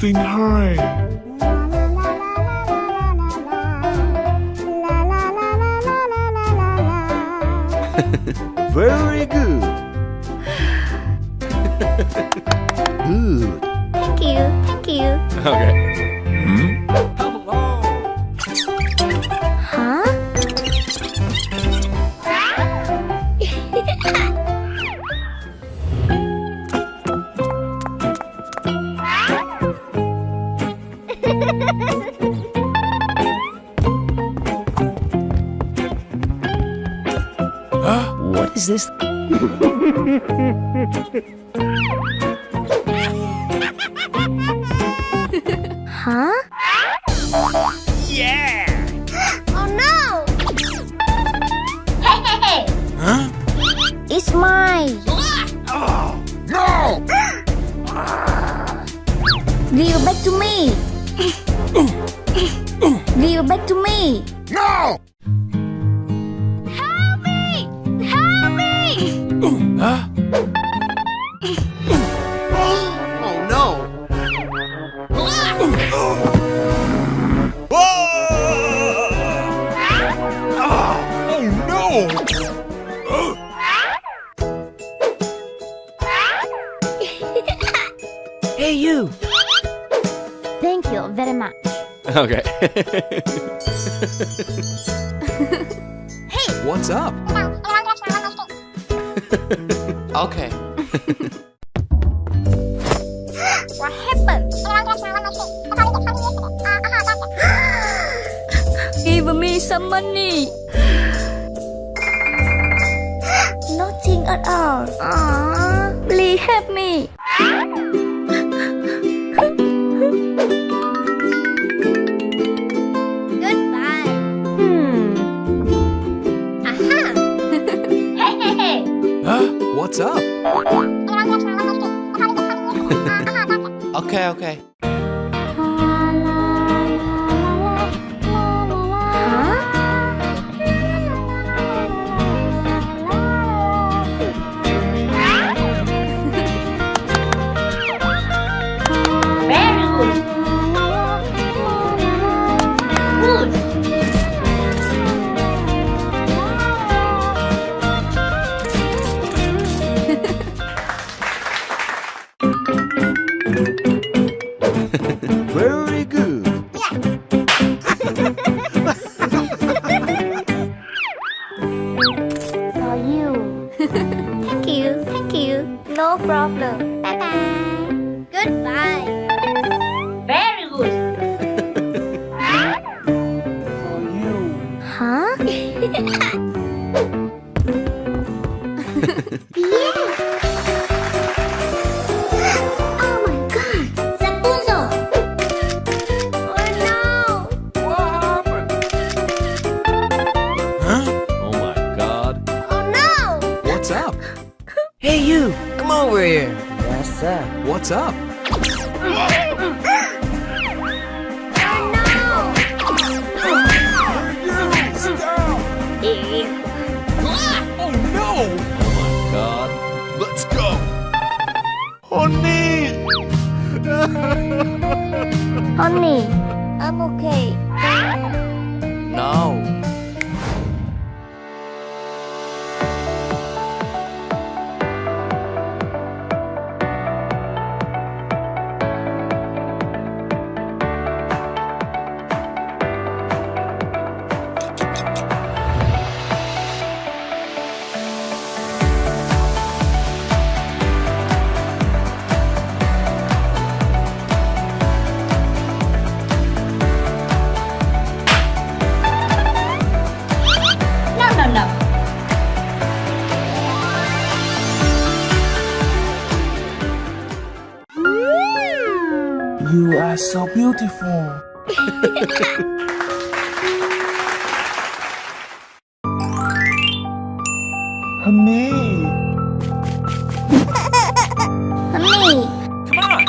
sing high. Very good. Good. Thank you, thank you. Okay. Huh? What is this? Huh? Yeah! Oh no! Hey! Huh? It's mine! Oh, no! Give it back to me! Give it back to me! No! Help me! Help me! Huh? Oh no! Oh no! Hey you! Thank you very much. Okay. Hey! What's up? Okay. What happened? Give me some money. Nothing at all. Please help me. Goodbye. Aha. Hey. Huh? What's up? Okay. Very good. Good. Very good. For you. Thank you. No problem. Bye bye. Goodbye. Very good. For you. Huh? Yeah. Oh my God. Rapunzel. Oh no. What happened? Huh? Oh my god. Oh no. What's up? Hey you! Come over here! Yes, sir. What's up? Oh no. Oh no! Oh my god. Let's go! Honey! Honey, I'm okay. No. No. You are so beautiful. Honey! Honey. Come on!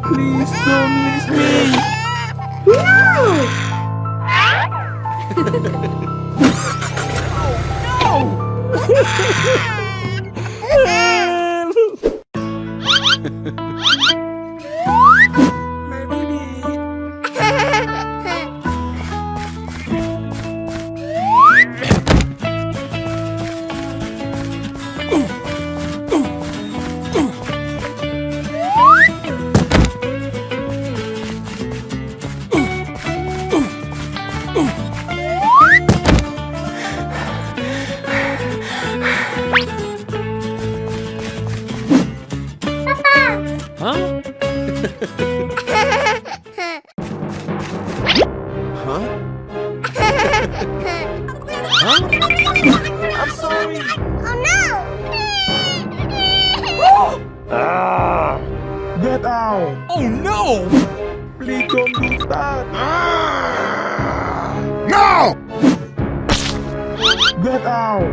Please don't leave me. No. Help! Get out! Oh no! Please don't do that! No! Get out!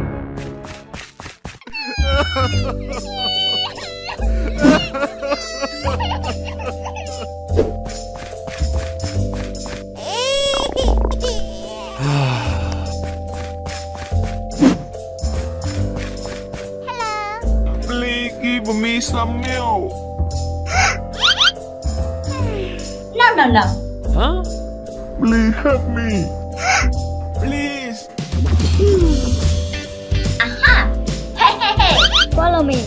Please give me some milk. No. Huh? Please help me. Please. Aha! Hey. Follow me.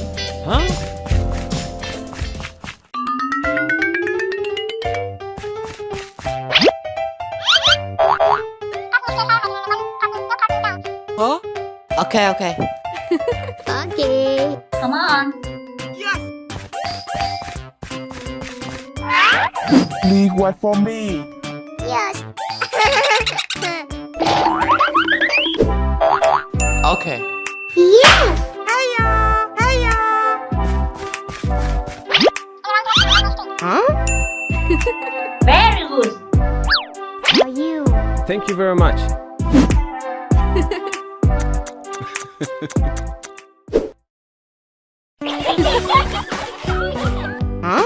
Huh? Huh? Okay. Okay. Come on. Please wait for me. Yes. Okay. Yes. Huh? Very good. For you. Thank you very much. Huh?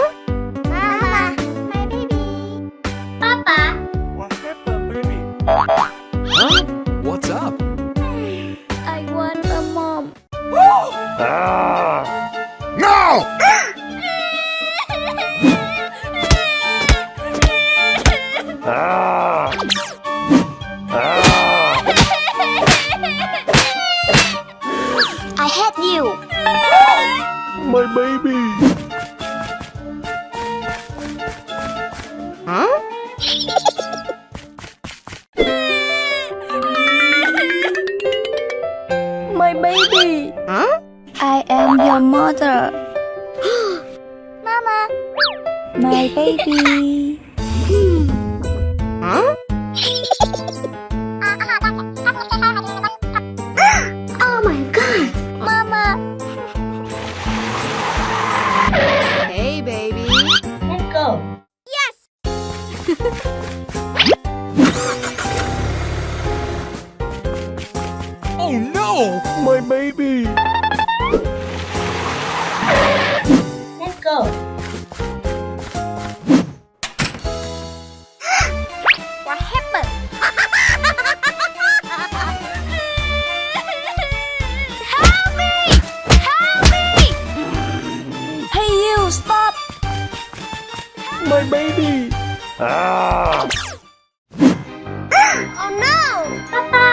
Mama, my baby. Papa. What happened, baby? Huh? What's up? I want a mom. No! I hate you. My baby. Huh? My baby. Huh? I am your mother. Mama. My baby. Huh? Oh my god. Mama. Hey, baby. Let's go. Oh no! My baby. Let's go. What happened? Help me! Help me! Hey you, stop! My baby. Oh no! Papa!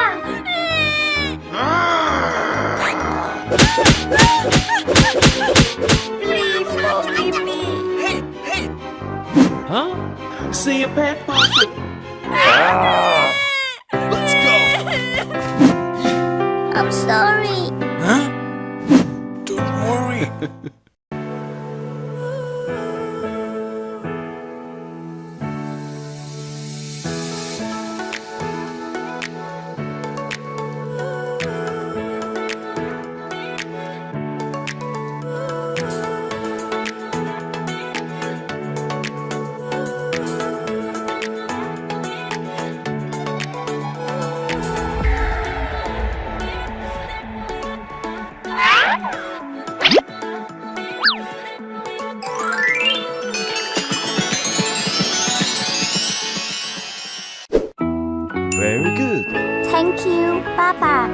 Please forgive me. Huh? See a pet person. Let's go! I'm sorry. Huh? Don't worry. Very good. Thank you, Papa.